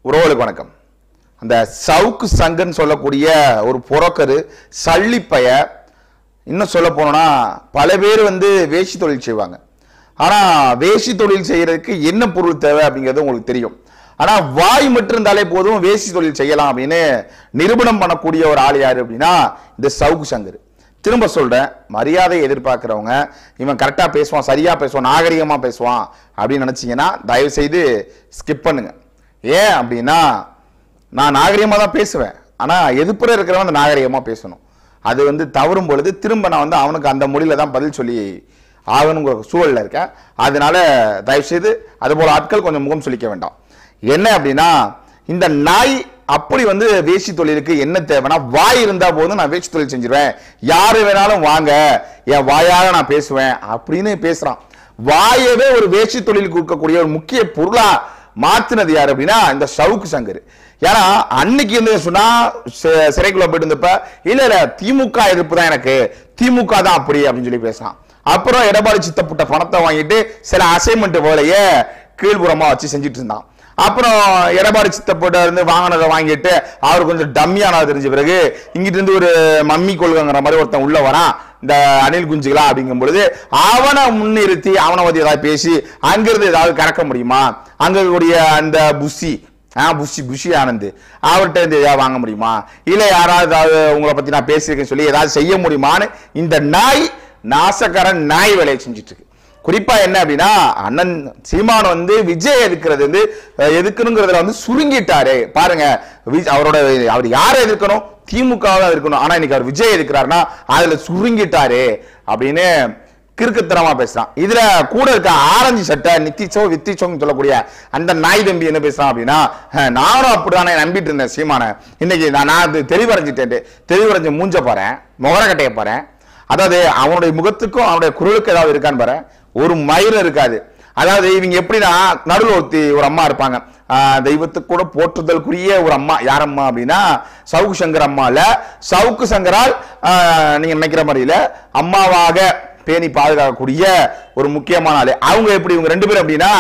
உறவுகளுக்கு வணக்கம். அந்த சவுக்கு சங்கன்னு சொல்லக்கூடிய ஒரு புரோக்கரு சல்லிப்பைய இன்னும் சொல்ல போனோம்னா பல பேர் வேசி தொழில் செய்வாங்க. ஆனால் வேசி தொழில் செய்யறதுக்கு என்ன பொருள் தேவை அப்படிங்கிறது உங்களுக்கு தெரியும். ஆனால் வாய் மட்டும் இருந்தாலே போதும் வேசி தொழில் செய்யலாம் அப்படின்னு நிரூபணம் பண்ணக்கூடிய ஒரு ஆள் யாரு அப்படின்னா இந்த சவுக்கு சங்கர். திரும்ப சொல்றேன், மரியாதை எதிர்பார்க்கிறவங்க இவன் கரெக்டாக பேசுவான், சரியா பேசுவான், நாகரிகமாக பேசுவான் அப்படின்னு நினைச்சீங்கன்னா தயவு செய்து ஸ்கிப் பண்ணுங்க. ஏன் அப்படின்னா நான் நாகரிகமாக தான் பேசுவேன், ஆனால் எதிர்ப்புற இருக்கிறவன் அந்த நாகரிகமாக பேசணும். அது தவறும் பொழுது திரும்ப நான் அவனுக்கு அந்த மொழியில தான் பதில் சொல்லி ஆகணுங்கிற சூழலில் இருக்கேன். அதனால தயவு செய்து அதுபோல ஆட்கள் கொஞ்சம் முகம் சொல்லிக்க வேண்டாம். என்ன அப்படின்னா இந்த நாய் அப்படி வேசி தொழிலுக்கு என்ன தேவைன்னா வாய் இருந்தா போதும் நான் வேசி தொழில் செஞ்சிருவேன், யாரு வேணாலும் வாங்க என் வாயாக நான் பேசுவேன் அப்படின்னு பேசுறான். வாயவே ஒரு வேசி தொழிலுக்கு இருக்கக்கூடிய ஒரு முக்கிய பொருளா மாத்தினது யாரு அப்படின்னா இந்த சவுக்கு சங்கர். ஏன்னா அன்னைக்கு சொன்னா சிறைக்குள்ள போயிட்டு இருந்தப்ப இல்ல திமுக எதிர்ப்பு தான், எனக்கு திமுக தான் அப்படி அப்படின்னு சொல்லி பேசலாம். அப்புறம் எடப்பாடி சித்தப்பட்ட பணத்தை வாங்கிட்டு சில அசைன்மெண்ட் வேலையை கீழ்புறமா வச்சு செஞ்சுட்டு இருந்தான். அப்புறம் எடப்பாடி சித்தப்பட்ட வாங்கினதை வாங்கிட்டு அவர் கொஞ்சம் டம்மியானது தெரிஞ்ச பிறகு இங்கிட்டு இருந்து ஒரு மம்மி கொள்கைங்கிற மாதிரி ஒருத்தன் உள்ள வரான், இந்த அணில் குஞ்சுகளா அப்படிங்கும் பொழுது அவனை முன்னிறுத்தி அவனை பத்தி ஏதாவது பேசி அங்கிருந்து ஏதாவது கறக்க முடியுமா? அங்க கூடிய அந்த புஷி ஆனந்த் அவர்கிட்ட இருந்து ஏதாவது வாங்க முடியுமா? இல்ல யாராவது உங்களை பத்தி நான் பேசியிருக்கேன்னு சொல்லி ஏதாவது செய்ய முடியுமான்னு இந்த நாய் நாசக்காரன் நாய் வேலையை செஞ்சுட்டு இருக்கு. குறிப்பா என்ன அப்படின்னா அண்ணன் சீமான் விஜய் எதிர்க்கிறது எதுக்குங்கிறதுல சுருங்கிட்டாரு பாருங்க. அவர் யாரை எதிர்க்கணும்? திமுக எதிர்க்கணும். ஆனா இன்னைக்கு அவர் விஜய் எதிர்க்கிறாருன்னா அதுல சுருங்கிட்டாரு அப்படின்னு கிறுக்குத்தனமா பேசுறான். இதுல கூட இருக்க ஆரஞ்சு சட்டை வித்திச்சோன்னு சொல்லக்கூடிய அந்த நாய் தம்பி என்ன பேசுறான் அப்படின்னா, நானும் அப்படிதானே நம்பிட்டு இருந்தேன் சீமான, இன்னைக்கு நான் தெளிவரைஞ்ச மூஞ்ச பாறேன், முகரக்கட்டைய பாறேன், அதாவது அவனுடைய முகத்துக்கும் அவனுடைய குரலுக்கு ஏதாவது இருக்கான்னு பாரு, ஒரு மயிரும் இருக்காது. அதாவது இவங்க எப்படின்னா நடுவில் ஒரு அம்மா இருப்பாங்க, தெய்வத்துக்கு கூட போற்றுதலுக்குரிய ஒரு அம்மா. யார் அம்மா அப்படின்னா சவுக்கு சங்கர் அம்மா இல்ல, சவுக்கு சங்கரால் நீங்க நினைக்கிற மாதிரி இல்ல, அம்மாவாக பேணி பாதுகாக்கக்கூடிய ஒரு முக்கியமான ஆளு அவங்க. எப்படி இவங்க ரெண்டு பேரும் அப்படின்னா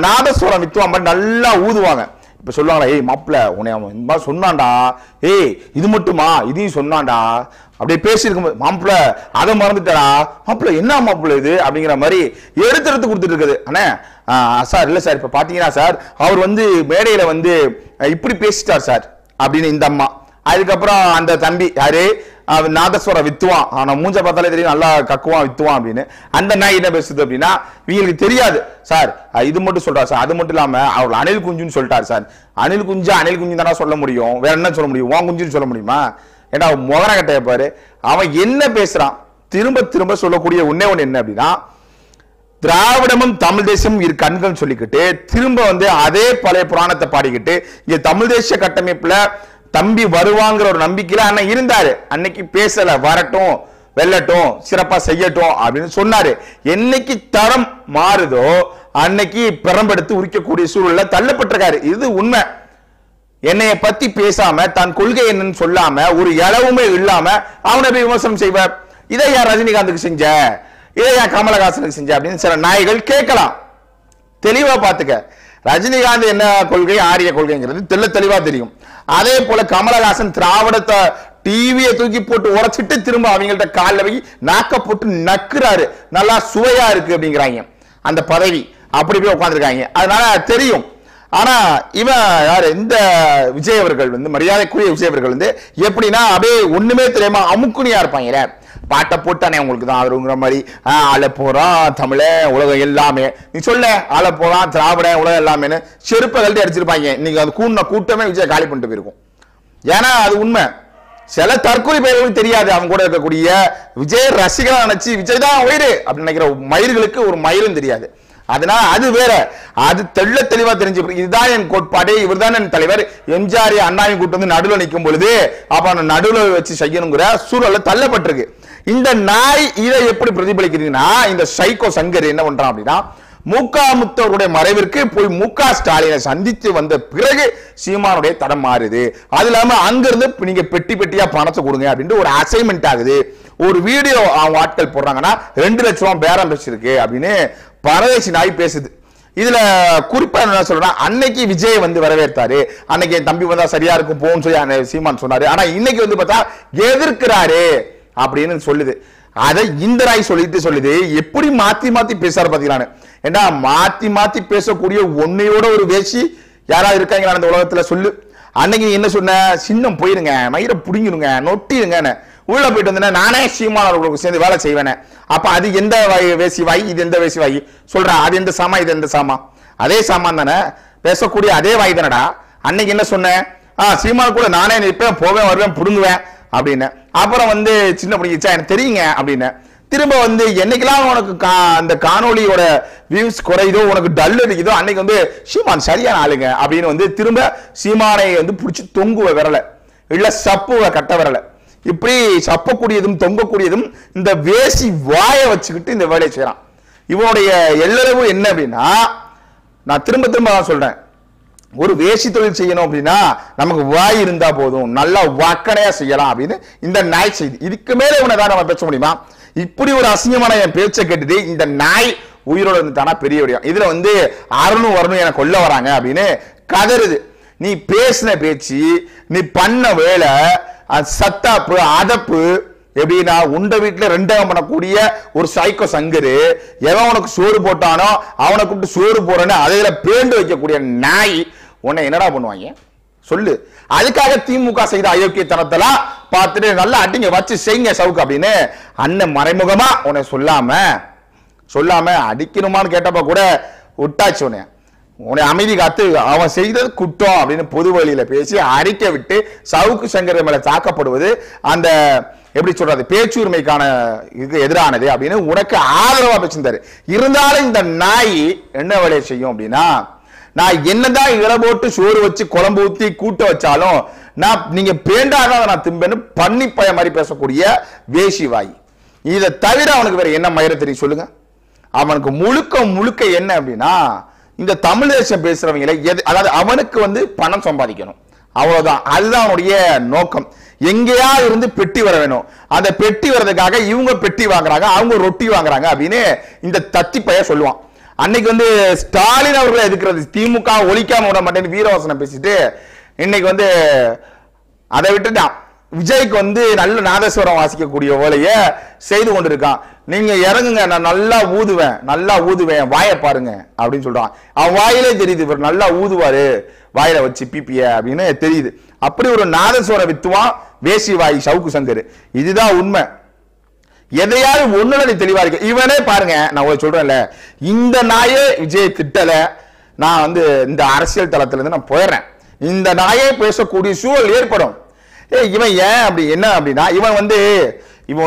நாதஸ்வரம் வித்துவாங்க, நல்லா ஊதுவாங்க. இப்ப சொல்லுவாங்களா, ஏய் மாப்பிள்ள உன்னை சொன்னான்டா, ஏய் இது மட்டுமா இதையும் சொன்னான்டா அப்படியே பேசியிருக்கும் மாப்பிள்ள அதை மறந்துட்டாரா, மாப்பிள்ள என்ன மாப்பிள்ள இது அப்படிங்கிற மாதிரி எடுத்து கொடுத்துட்டு இருக்குது. அண்ணே சார் இல்ல சார், இப்ப பாத்தீங்கன்னா சார் அவர் மேடையில இப்படி பேசிட்டார் சார் அப்படின்னு இந்த அம்மா. அதுக்கப்புறம் அந்த தம்பி யாரு நாதஸ்வரம் வித்துவான், ஆனா மூஞ்ச பார்த்தாலே தெரியும் நல்லா கக்குவான் வித்துவான் அப்படின்னு. அந்த நாய் என்ன பேசுது அப்படின்னா இவங்களுக்கு தெரியாது சார், இது மட்டும் சொல்றாரு சார், அது மட்டும் இல்லாம அவர் அணில் குஞ்சுன்னு சொல்லிட்டாரு சார். அணில் குஞ்சு தானே சொல்ல முடியும், வேற என்ன சொல்ல முடியும்? உன் குஞ்சுன்னு சொல்ல முடியுமா? ஏன்னா முகர கட்டைய பாரு, அவன் என்ன பேசுறான். திரும்ப திரும்ப சொல்லக்கூடிய ஒண்ணே ஒண்ணு என்ன அப்படின்னா திராவிடமும் தமிழ் தேசமும் இரு கண்கள் சொல்லிக்கிட்டு திரும்ப அதே பழைய புராணத்தை பாடிக்கிட்டு இங்க தமிழ் தேசிய கட்டமைப்புல தம்பி வருவாங்கிற ஒரு நம்பிக்கையில அண்ணன் இருந்தாரு. அன்னைக்கு பேசல, வரட்டும் வெல்லட்டும் சிறப்பா செய்யட்டும் அப்படின்னு சொன்னாரு. என்னைக்கு தரம் மாறுதோ அன்னைக்கு பெரம்பெடுத்து உரிக்கக்கூடிய சூழல்ல தள்ளப்பட்டிருக்காரு. இது உண்மை. என்னைய பத்தி பேசாம தன் கொள்கை என்னன்னு சொல்லாம ஒரு இளவுமே இல்லாம அவனை போய் விமர்சனம் செய்வார். இதை யார் ரஜினிகாந்துக்கு செஞ்ச, இதை யார் கமலஹாசனுக்கு செஞ்ச அப்படின்னு சில நாய்கள் கேட்கலாம். தெளிவா பாத்துக்க, ரஜினிகாந்த் என்ன கொள்கை ஆரிய கொள்கைங்கிறது தெளிவா தெரியும். அதே போல கமலஹாசன் திராவிடத்தை டிவியை தூக்கி போட்டு உடைச்சிட்டு திரும்ப அவங்கள்ட்ட காலில் போய் நாக்க போட்டு நக்குறாரு, நல்லா சுவையா இருக்கு அப்படிங்கிறாங்க. அந்த பதவி அப்படி போய் உட்காந்துருக்காங்க, அதனால தெரியும். ஆனா இவன் யாரு இந்த விஜய் அவர்கள் மரியாதைக்குரிய விஜய் அவர்கள் எப்படின்னா அப்படியே ஒண்ணுமே தெரியாம அமுக்குனியா இருப்பாங்க. பாட்டை போட்டானே உங்களுக்கு தான் ஆதரவுங்கிற மாதிரி ஆள போறான் தமிழ உலகம் எல்லாமே, நீ சொல்ல ஆள போறான் திராவிட உலகம் எல்லாமே செருப்பை கழட்டி அடிச்சிருப்பாங்க. இன்னைக்கு அது கூட்டமே விஜய் காலி பண்ணிட்டு போயிருக்கும். ஏன்னா அது உண்மை. சில தற்கொலை பெயர்களுக்கு தெரியாது, அவங்க கூட இருக்கக்கூடிய விஜய் ரசிகரா நினைச்சு விஜய் தான் உயிர் அப்படின்னு நினைக்கிற மயிர்களுக்கு ஒரு மயிலும் தெரியாது. அதனால அது வேற, அது தெளிவா தெரிஞ்சு இதுதான் என் கோட்பாடு, இவர் தான் என் தலைவர். எம்ஜிஆர் அண்ணாவையும் கூட்டு நடுவில் நிற்கும் பொழுது அப்ப நடுவில் வச்சு செய்யணுங்கிற சூழல்ல தள்ளப்பட்டிருக்கு. இந்த நாய் இதை எப்படி பிரதிபலிக்கிறீங்கன்னா இந்த சைக்கோ சங்கர் என்ன பண்றான் அப்படின்னா முத்தவருடைய மறைவிற்கு போய் ஸ்டாலினை சந்தித்து வந்த பிறகு சீமானுடைய தடம் மாறுது. அது இல்லாம அங்கிருந்து நீங்க பெட்டி பெட்டியா பணத்தை கொடுங்க அப்படின்ட்டு ஒரு அசைன்மெண்ட் ஆகுது. ஒரு வீடியோ அவங்க ஆட்கள் போடுறாங்கன்னா 2 லட்சம் ரூபாய் பேரம் பேசிருக்கு அப்படின்னு பரதேசி நாய் பேசுது. இதுல குறிப்பா என்ன சொல்றேன், அன்னைக்கு விஜய் வந்து வரவேற்றாரு, அன்னைக்கு என் தம்பி வந்தா சரியா இருக்கும் போன்னு சொல்லி சீமான் சொன்னாரு. ஆனா இன்னைக்கு வந்து பார்த்தா எதிர்க்கிறாரு அப்படின்னு சொல்லுது. அதை இந்த ராய் சொல்லுது. எப்படி மாத்தி மாத்தி பேசாரு பாத்தீங்களான்னு. ஏன்னா மாத்தி மாத்தி பேசக்கூடிய ஒன்னையோட ஒரு வேசி யாராவது இருக்காங்களா அந்த உலகத்துல சொல்லு. அன்னைக்கு என்ன சொன்ன, சின்னம் போயிருங்க, மயிரை புடிங்கிருங்க, நொட்டிருங்க, உள்ள போயிட்டு வந்தேன் நானே சீமானவர்களுக்கு சேர்ந்து வேலை செய்வேனே. அப்ப அது எந்த வேசி வாய், இது எந்த வேசி வாய் சொல்றா, அது எந்த சாமா, இது எந்த சாமா, அதே சாமான் தானே, பேசக்கூடிய அதே வாய் தானடா. அன்னைக்கு என்ன சொன்னேன், சீமான் கூட நானே நிற்பேன், போவேன், வருவேன், புடுங்குவேன் அப்படின்னு. அப்புறம் வந்து சின்ன பிடிச்சா எனக்கு தெரியுங்க அப்படின்னு. திரும்ப வந்து என்னைக்கெல்லாம் உனக்கு அந்த காணொலியோட வியூஸ் குறையுதோ, உனக்கு டல் அடிக்குதோ, அன்னைக்கு வந்து சீமான் சரியான ஆளுங்க அப்படின்னு வந்து திரும்ப சீமானை வந்து பிடிச்சி தொங்குவ விரல, இல்ல சப்புவ கட்ட விரல. இப்படி சப்பக்கூடியதும் தொங்கக்கூடியதும் இந்த வேசி வாயை வச்சுக்கிட்டு இந்த வேலையை செய்யறான். இவனுடைய எல்லளவு என்ன அப்படின்னா, நான் திரும்ப திரும்ப சொல்றேன், ஒரு வேசி தொழில் செய்யணும் அப்படின்னா நமக்கு வாய் இருந்தா போதும், நல்லா வாக்கனையா செய்யலாம் அப்படின்னு இந்த நாய் செய்தி. இதுக்கு மேல இவனை தான் நம்ம பேச முடியுமா? இப்படி ஒரு அசிங்கமான என் பேச்சை கேட்டுட்டு இந்த நாய் உயிரோட இருந்துட்டானா பெரிய விடயம். இதுல வந்து அருணும் வரணும் என கொல்ல வராங்க அப்படின்னு கதறுது. நீ பேசின பேச்சு, நீ பண்ண வேலை, சத்தாப்பு அதப்பு, எப்படின்னா உண்ட வீட்டுல ரெண்டாம் பண்ணக்கூடிய ஒரு சைக்கோ சங்கரு, எவன் உனக்கு சோறு போட்டானோ அவனை கூப்பிட்டு சோறு போறேன்னு அதையில பேண்டு வைக்கக்கூடிய நாய் உன்னை என்னடா பண்ணுவாங்க சொல்லு. அதுக்காக திமுக செய்த அயோக்கியத்தனத்தெல்லாம் பார்த்துட்டு நல்லா அடிங்க வச்சு செய்யுங்க சவுக்கு அப்படின்னு அண்ணன் மறைமுகமா உன்னை சொல்லாம அடிக்கணுமான்னு கேட்டப்ப கூட விட்டாச்சு. உன்னை அமைதி காத்து அவன் செய்தது குற்றம் அப்படின்னு பொது வழியில பேசி அறிக்கை விட்டு சவுக்கு சங்கர் மேல தாக்கப்படுவது அந்த எப்படி சொல்றது பேச்சுரிமைக்கான இதுக்கு எதிரானது அப்படின்னு உனக்கு ஆதரவா பேசியிருந்தாரு. இருந்தாலும் இந்த நாய் என்ன வேலையை செய்யும் அப்படின்னா, நான் என்னதான் இலை போட்டு சோறு வச்சு குழம்பு ஊத்தி கூட்ட வச்சாலும் நீங்க பேண்டாதான் நான் திம்பேன்னு பண்ணி பய மாதிரி பேசக்கூடிய வேசி வாய். இதை தவிர அவனுக்கு வேற என்ன மயிர தெரியும் சொல்லுங்க? அவனுக்கு முழுக்க என்ன அப்படின்னா, இந்த தமிழ் தேசம் பேசுறவங்களை அதாவது அவனுக்கு வந்து பணம் சம்பாதிக்கணும், அவ்வளவுதான். அதுதான் அவனுடைய நோக்கம். எங்கேயா இருந்து பெட்டி வர வேணும், அந்த பெட்டி வர்றதுக்காக இவங்க பெட்டி வாங்குறாங்க, அவங்க ரொட்டி வாங்குறாங்க அப்படின்னு இந்த தத்தி பைய சொல்லுவான். அன்னைக்கு வந்து ஸ்டாலின் அவர்களை எதுக்குறது, திமுக ஒழிக்காம விட மாட்டேன்னு வீரவசனம் பேசிட்டு இன்னைக்கு வந்து அதை விட்டுட்டான். விஜய்க்கு வந்து நல்ல நாதஸ்வரம் வாசிக்கக்கூடிய வேலைய செய்து கொண்டிருக்கான். நீங்க இறங்குங்க, நான் நல்லா ஊதுவேன் வாயை பாருங்க அப்படின்னு சொல்றான். அவன் வாயிலே தெரியுது இவர் நல்லா ஊதுவாரு வாயில வச்சு பிபிய அப்படின்னு தெரியுது. அப்படி ஒரு நாதஸ்வர வித்துவான் வேசி வாய் சவுக்கு சங்கர். இதுதான் உண்மை. எதையாவது ஒண்ணுல நீ தெளிவா இருக்க. இவனே பாருங்க, நான் சொல்றேன்ல, இந்த நாயே விஜய் திட்டல, நான் வந்து இந்த அரசியல் தளத்துல இருந்து நான் போயிடுறேன், இந்த நாயே பேசக்கூடிய சூழல் ஏற்படும். இவன் ஏன் அப்படி என்ன அப்படின்னா, இவன்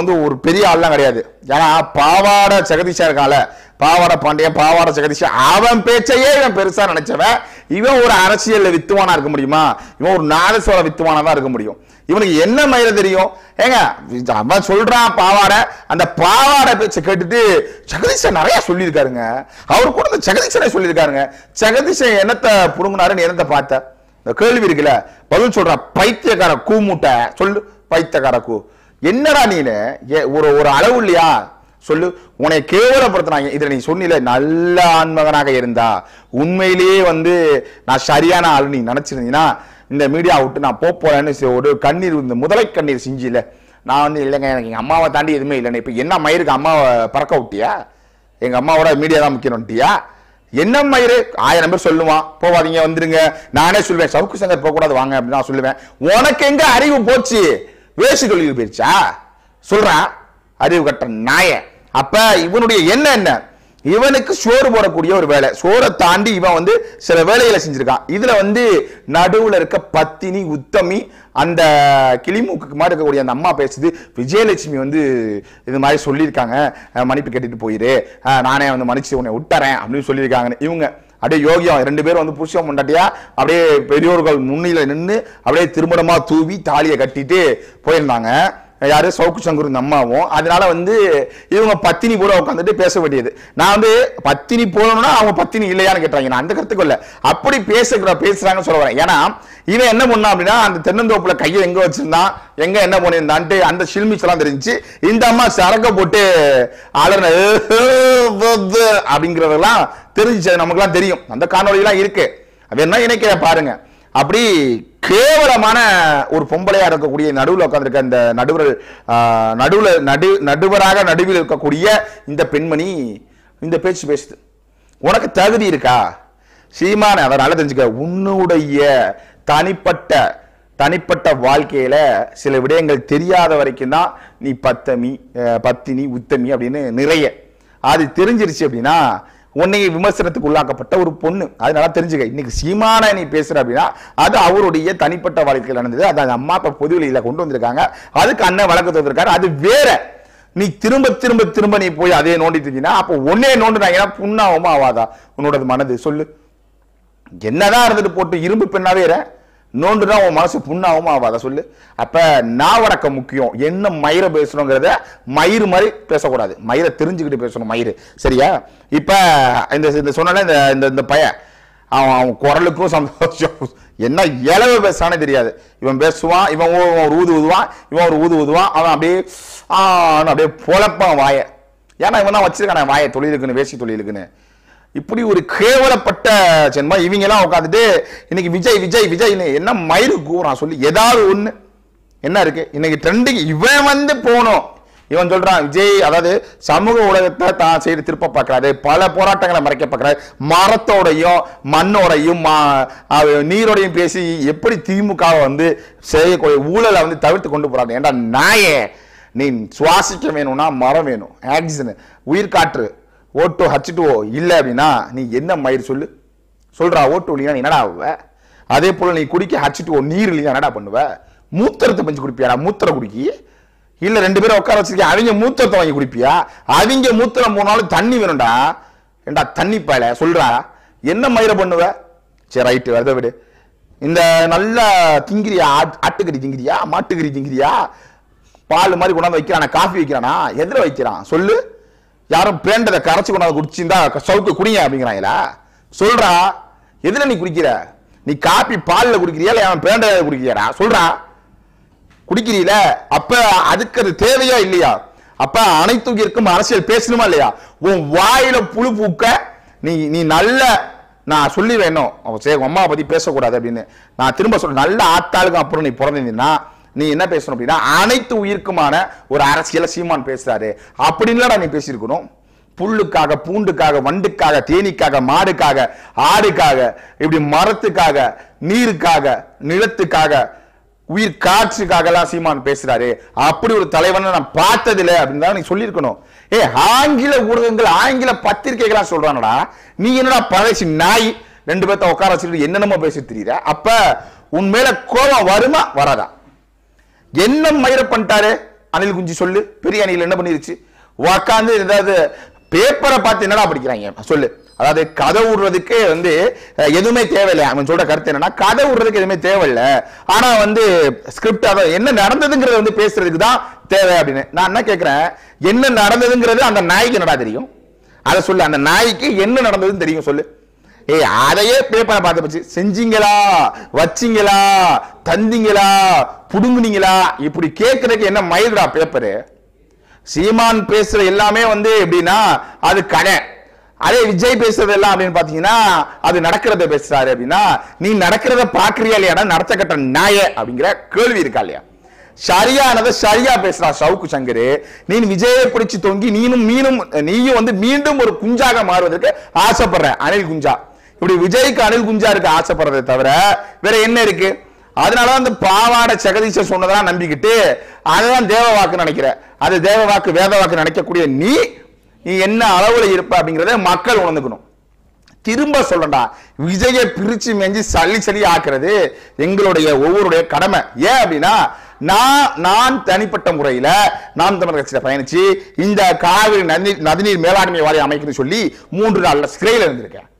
வந்து ஒரு பெரிய ஆள்லாம் கிடையாது. ஏன்னா பாவாட ஜெகதீஷா இருக்கால, பாவாட பாண்டியன், பாவாட ஜெகதீஷா, அவன் பேச்சையே இவன் பெருசா நினைச்சவன். இவன் ஒரு அரசியல் வித்துவானா இருக்க முடியுமா? இவன் ஒரு நாதஸ்வர வித்துவானா தான் இருக்க முடியும். இவனுக்கு என்ன மயில தெரியும்? ஏங்க அவன் சொல்றான் பாவாட, அந்த பாவாட பேச்சை கேட்டுட்டு ஜெகதீஷன் நிறைய சொல்லியிருக்காருங்க. அவரு கூட இந்த ஜெகதீஷனை சொல்லியிருக்காருங்க. ஜெகதீஷன் என்னத்தை புடுங்கினாருன்னு என்னத்தை பார்த்த இந்த கேள்வி இருக்குல்ல, பதில் சொல்ற பைத்தியக்கார கூ மூட்டை சொல்லு, பைத்தியக்கார கூ. என்னடா நீனு ஒரு அளவு இல்லையா சொல்லு? உன்னை கேவலப்படுத்தினாங்க. இதுல நீ சொன்னில நல்ல ஆண்மகனாக இருந்தா, உண்மையிலேயே வந்து நான் சரியான ஆளு நீ நினைச்சிருந்தீங்கன்னா இந்த மீடியா விட்டு நான் போறேன்னு ஒரு கண்ணீர், இந்த முதலை கண்ணீர் செஞ்சில நான் வந்து இல்லைங்க எனக்கு எங்க அம்மாவை தாண்டி எதுவுமே இல்லைன்னு. இப்ப என்ன மயிருக்கு அம்மாவை பறக்க விட்டியா? எங்க அம்மாவோட மீடியா தான் முக்கியம்ட்டியா? என்ன மயிறு 1000 பேர் சொல்லுவான் போவாதீங்க வந்துருங்க, நானே சொல்லுவேன் சவுக்கு சங்கர் போக கூடாது வாங்க அப்படின்னு நான் சொல்லுவேன். உனக்கு எங்க அறிவு போச்சு? வேசி தொழில் போயிடுச்சா சொல்றான் அறிவு கட்ட நாய. அப்ப இவனுடைய என்ன இவனுக்கு சோறு போடக்கூடிய ஒரு வேலை, சோறை தாண்டி இவன் வந்து சில வேலைகளை செஞ்சிருக்கான். இதுல வந்து நடுவுல இருக்க பத்தினி உத்தமி அந்த கிளிமூக்கு மாதிரி இருக்கக்கூடிய அந்த அம்மா பேசுது, விஜயலட்சுமி வந்து இது மாதிரி சொல்லியிருக்காங்க, மன்னிப்பு கேட்டுட்டு போயிரு, நானே வந்து மன்னிச்சு உன்னை விட்டுறேன் அப்படின்னு சொல்லியிருக்காங்கன்னு. இவங்க அப்படியே யோகியம் 2 பேரும் வந்து புருஷன் முண்டாட்டியா அப்படியே பெரியோர்கள் முன்னில நின்று அப்படியே திருமணமா தூவி தாலியை கட்டிட்டு போயிருந்தாங்க. யாரு சவுக்கு சங்கர் இந்த அம்மாவும். அதனால வந்து இவங்க பத்தினி போல உட்காந்துட்டு பேச வேண்டியது. நான் வந்து பத்தினி போகணும்னா அவங்க பத்தினி இல்லையான்னு கேட்டாங்க. நான் அந்த கருத்துக்கு இல்ல, அப்படி பேசுறாங்கன்னு சொல்ல வரேன். ஏன்னா இவன் என்ன பண்ணான் அப்படின்னா அந்த தென்னந்தோப்புல கையை எங்க வச்சிருந்தான், எங்க என்ன பண்ணியிருந்தான்ட்டு அந்த ஷில்மிஸ் எல்லாம் தெரிஞ்சு இந்த அம்மா சரக்க போட்டு அலர்ன அப்படிங்கிறதெல்லாம் தெரிஞ்சிச்சு. நமக்குலாம் தெரியும், அந்த காணொலியெல்லாம் இருக்கு. அது என்ன இணைக்க பாருங்க. அப்படி கேவலமான ஒரு பொம்பளையா இருக்கக்கூடிய நடுவில் உட்கார்ந்திருக்க இந்த நடுவராக நடுவில் இருக்கக்கூடிய இந்த பெண்மணி இந்த பேச்சு பேசுது. உனக்கு தகுதி இருக்கா சீமான? அதனால தெரிஞ்சுக்க, உன்னுடைய தனிப்பட்ட வாழ்க்கையில சில விடயங்கள் தெரியாத வரைக்கும் தான் நீ பத்தினி உத்தமி அப்படின்னு நிறைய. அது தெரிஞ்சிருச்சு அப்படின்னா உன்னை விமர்சனத்துக்கு உள்ளாக்கப்பட்ட ஒரு பொண்ணு. அதனால தெரிஞ்சுக்க, இன்னைக்கு சீமான நீ பேசுற அப்படின்னா அது அவருடைய தனிப்பட்ட வாழ்க்கையில் நடந்தது. அது அம்மா அப்பா பொது வெளியில கொண்டு வந்திருக்காங்க, அதுக்கு அண்ணன் வழக்கு வந்திருக்காரு, அது வேற. நீ திரும்ப நீ போய் அதே நோண்டிட்டு இருந்தீங்கன்னா அப்போ ஒன்னே நோண்டுனாங்கன்னா புண்ணாவுமா ஆவாதா உன்னோட மனது? சொல்லு. என்னதான் இருந்துட்டு போட்டு இரும்பு பெண்ணாவே நோண்டுதான் உன் மனசு புண்ணாவும் ஆவாத? சொல்லு. அப்ப நாவடக்கம் முக்கியம். என்ன மயிரை பேசணுங்கிறத மயிறு மாதிரி பேசக்கூடாது, மயிரை தெரிஞ்சுக்கிட்டு பேசணும். மயிறு சரியா? இப்ப இந்த சொன்ன இந்த பையன் அவன் குரலுக்கும் சந்தோஷம், என்ன இளவு பேசுறானே தெரியாது. இவன் பேசுவான், இவன் ஒரு ஊதுவான், இவன் ஒரு ஊதுவான், அவன் அப்படியே பொழப்பான் வாய. ஏன்னா இவன் தான் வச்சிருக்கான வாய தொழிலுக்குன்னு, வேசி தொழிலுக்குன்னு. இப்படி ஒரு கேவலப்பட்ட ஜென்மா இவங்க எல்லாம் உட்காந்துட்டு இன்னைக்கு விஜய் என்ன மயிறு கூறான் சொல்லி. ஏதாவது ஒண்ணு என்ன இருக்கு இன்னைக்கு ட்ரெண்டிங்? இவன் வந்து போனோம், இவன் சொல்றான் விஜய் அதாவது சமூக ஊடகத்தை தான் செய்து திருப்ப பார்க்கிறாரு, பல போராட்டங்களை மறைக்க பார்க்கிறாரு, மரத்தோடையும் மண்ணோடையும் நீரோடையும் பேசி எப்படி திமுக வந்து செய்யக்கூடிய ஊழலை வந்து தவிர்த்து கொண்டு போறாங்க. ஏன்டா நாயே, நீ சுவாசிக்க வேணும்னா மரம் வேணும், ஆக்சிஜன் உயிர் காற்று, ஓட்டோ H2O இல்லை அப்படின்னா நீ என்ன மயிர் சொல்லு. சொல்றா ஓட்டோ இல்லையா நீ என்னடா ஆகுவ? அதே போல நீ குடிக்க H2O நீர் இல்லையா என்னடா பண்ணுவ? மூத்திரத்தை பஞ்சு குடிப்பியாடா? மூத்திரம் குடிக்கி இல்ல 2 பேரும் உட்கார வச்சிருக்கேன், அவங்க மூத்திரத்தை வாங்கி குடிப்பியா? அவங்க மூத்திரம் போனாலும் தண்ணி வேணும்டா. ஏண்டா தண்ணி பாயல சொல்றா, என்ன மயிரை பண்ணுவ? சரி ரைட்டு, அதை விடு. இந்த நல்ல திங்கிரியா, ஆட்டுக்கறி திங்கிரியா, மாட்டுக்கறி திங்கிரியா, பால் மாதிரி கொண்டாந்து வைக்கிறானா, காஃபி வைக்கிறானா, எதிர வைக்கிறான் சொல்லு. யாரும் பேண்டதை கரைச்சு கொண்டாந்து குடிச்சிருந்தா சவுக்கு குடிங்க அப்படிங்கிறாங்களா? சொல்றா, எதுல நீ குடிக்கிற? நீ காப்பி பால்ல குடிக்கிறியா இல்ல அவன் பேண்டதை குடிக்கிறியா? சொல்றா, குடிக்கிறீல? அப்ப அதுக்கு அது தேவையா இல்லையா? அப்ப அனைத்துக்கும் அரசியல் பேசணுமா இல்லையா? உன் வாயில புழு பூக்க நீ நல்ல, நான் சொல்லி வேணும் அம்மா பத்தி பேசக்கூடாது அப்படின்னு நான் திரும்ப சொல்றேன். நல்ல ஆத்தாளுக்கும் அப்புறம் நீ பிறந்திருந்தீங்கன்னா நீ என்ன பேசணும் அப்படின்னா அனைத்து உயிருக்குமான ஒரு அரசியலை சீமான் பேசுறாரு அப்படின்லாம் நீ பேசியிருக்கணும். புல்லுக்காக, பூண்டுக்காக, வண்டுக்காக, தேனீக்காக, மாடுக்காக, ஆடுக்காக, இப்படி மரத்துக்காக, நீருக்காக, நிலத்துக்காக, உயிர் காற்றுக்காக எல்லாம் சீமான் பேசுறாரு. அப்படி ஒரு தலைவனை நான் பார்த்ததில்லை அப்படின்னு தான் நீ சொல்லியிருக்கணும். ஆங்கில ஊடகங்கள், ஆங்கில பத்திரிகைகளா சொல்றானடா, நீ என்னடா பழசி நாய் 2 பேர்த்த உட்கார வச்சுட்டு என்னென்னமோ பேசி தெரியுற. அப்ப உன் மேல கோபம் வருமா வராதா? என்ன மயிர பண்ணிட்டாரு அணில் குஞ்சு சொல்லு. பெரிய அணில் என்ன பண்ணிருச்சு? உக்காந்து ஏதாவது பேப்பரை பார்த்து என்னடா படிக்கிறாங்க சொல்லு. அதாவது கதை விடுறதுக்கு வந்து எதுவுமே தேவையில்லை. அவன் சொல்ற கருத்து என்னன்னா, கதை விடுறதுக்கு எதுவுமே தேவையில்லை, ஆனா வந்து ஸ்கிரிப்ட் அதை என்ன நடந்ததுங்கிறத வந்து பேசுறதுக்கு தான் தேவை அப்படின்னு. நான் என்ன கேட்கிறேன், என்ன நடந்ததுங்கிறது அந்த நாய்க்கு என்னடா தெரியும்? அதை சொல்லு. அந்த நாய்க்கு என்ன நடந்ததுன்னு தெரியும் சொல்லு. அதையே பேப்பரை பார்த்து போச்சு. செஞ்சீங்களா, வச்சிங்களா, தந்தீங்களா, புடுங்குனீங்களா, இப்படி கேட்கறதுக்கு என்ன மயில்டா பேப்பரு? சீமான் பேசுற எல்லாமே வந்து எப்படின்னா அது கதை. அதே விஜய் பேசுறது எல்லாம் அப்படின்னு பாத்தீங்கன்னா அது நடக்கிறத பேசுறாரு அப்படின்னா நீ நடக்கிறத பாக்குறியா இல்லையா? நடத்த கட்ட நாய அப்படிங்கிற கேள்வி இருக்கா இல்லையா? சரியானதை சரியா பேசுறா சவுக்கு சங்கரு. நீ விஜயை பிடிச்சு தொங்கி நீயும் வந்து மீண்டும் ஒரு குஞ்சாக மாறுவதற்கு ஆசைப்படுற அணில் குஞ்சா. இப்படி விஜய்க்கு அணில் குஞ்சா இருக்க ஆசைப்படுறதை தவிர வேற என்ன இருக்கு? அதனாலதான் அந்த பாவாடை ஜெகதீஷ் சொன்னதெல்லாம் நம்பிக்கிட்டு அதுதான் தேவ வாக்கு நினைக்கிற. அது தேவ வாக்கு வேத வாக்கு நினைக்கக்கூடிய நீ என்ன அளவுல இருப்ப அப்படிங்கறத மக்கள் உணர்ந்துக்கணும். திரும்ப சொல்லண்டா, விஜயை பிரிச்சு மெஞ்சி சளி ஆக்குறது எங்களுடைய ஒவ்வொருடைய கடமை. ஏன் அப்படின்னா நான் தனிப்பட்ட முறையில நாம் தமிழர் கட்சியில பயணிச்சு இந்த காவிரி நதிநீர் மேலாண்மை வாரியம் அமைக்கணும்னு சொல்லி 3 நாள்ல சிறையில் இருந்திருக்கேன்.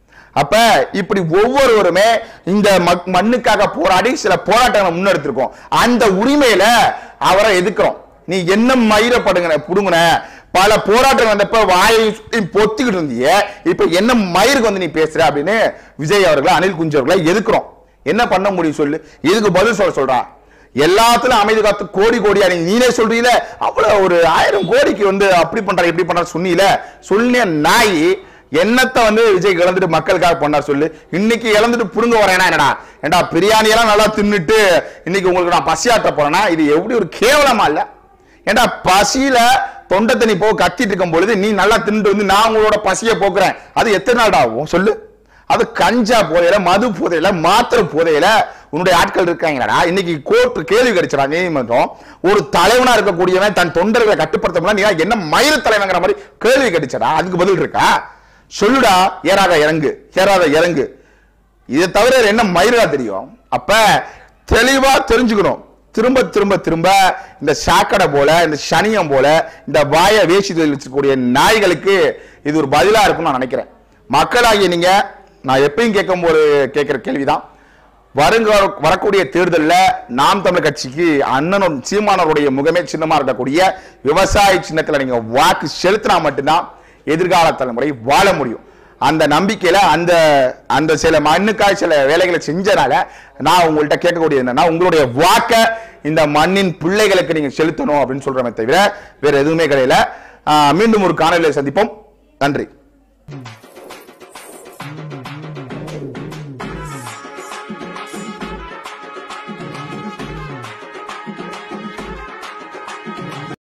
அப்ப இப்படி ஒவ்வொருவருமே இந்த மண்ணுக்காக போராடி சில போராட்டங்களை முன்னெடுத்திருக்கோம். அந்த உரிமையில அவரை எதிர்க்கிறோம். நீ என்ன மயிரப்படுங்க புடுங்குன பல போராட்டங்கள் வந்தப்ப வாயை பொத்திக்கிட்டு இருந்திய இப்ப என்ன மயிருக்கு வந்து நீ பேசுற அப்படின்னு விஜய் அவர்களை அனில் குஞ்சு அவர்களை எதுக்குறோம். என்ன பண்ண முடியும் சொல்லு. இதுக்கு பதில் சொல்றான். எல்லாத்துலயும் அமைதி காத்து கோடி கோடியா நீனே சொல்றீல அவ்வளவு ஒரு 1000 கோடிக்கு வந்து அப்படி பண்ற இப்படி பண்ற சொன்னீல சொன்ன நாய் என்னத்தை வந்து விஜய் இழந்துட்டு மக்களுக்காக பண்ணார் சொல்லு. இன்னைக்கு இழந்துட்டு புடுங்க வரேனா என்னடா ஏண்டா பிரியாணி எல்லாம் நல்லா தின்னுட்டு இன்னைக்கு உங்களுக்கு நான் பசியாற்ற போறேன்னா இது எப்படி ஒரு கேவலமா இல்ல. ஏண்டா பசியில தொண்டை தண்ணி போ கத்திட்டு இருக்கும் பொழுது நீ நல்லா தின்னுட்டு வந்து நான் உங்களோட பசியை போக்குறேன். அது எத்தனை நாள் ஆகும் சொல்லு. அது கஞ்சா போதையில மது போதையில மாத்திரை போதையில உன்னுடைய ஆட்கள் இருக்காங்கடா. இன்னைக்கு கோர்ட் கேள்வி கிடைச்சா நீதிமன்றம் ஒரு தலைவனா இருக்கக்கூடியவன் தன் தொண்டர்களை கட்டுப்படுத்த நீ என்ன மயிறு தலைவங்கிற மாதிரி கேள்வி கிடைச்சடா. அதுக்கு பதில் இருக்கா சொல்லுடா. ஏறாத இறங்கு ஏறாத இறங்கு. இதை தவிர என்ன மயிரா தெரியும். அப்ப தெளிவா தெரிஞ்சுக்கணும். திரும்ப திரும்ப திரும்ப இந்த சாக்கடை போல இந்த சனியம் போல இந்த வாய வேசி வச்சுக்கூடிய நாய்களுக்கு இது ஒரு பதிலா இருக்கும்னு நான் நினைக்கிறேன். மக்களாகிய நீங்க நான் எப்பயும் கேட்கிற கேள்விதான். வரக்கூடிய தேர்தலில் நாம் தமிழர் கட்சிக்கு அண்ணன் சீமானவருடைய முகமே சின்னமா இருக்கக்கூடிய விவசாய சின்னத்தில் நீங்க வாக்கு செலுத்தினா மட்டும்தான் எதிர்கால தலைமுறை வாழ முடியும். அந்த நம்பிக்கையில அந்த சில மண்ணுக்காய் சில வேலைகளை செஞ்சனால நான் உங்கள்கிட்ட கேட்கக்கூடியது என்னன்னா உங்களுடைய வாக்க இந்த மண்ணின் பிள்ளைகளுக்கு நீங்க செலுத்தணும் அப்படின்னு சொல்றமே தவிர வேற எதுவுமே கிடையாது. மீண்டும் ஒரு காணொலியை சந்திப்போம். நன்றி.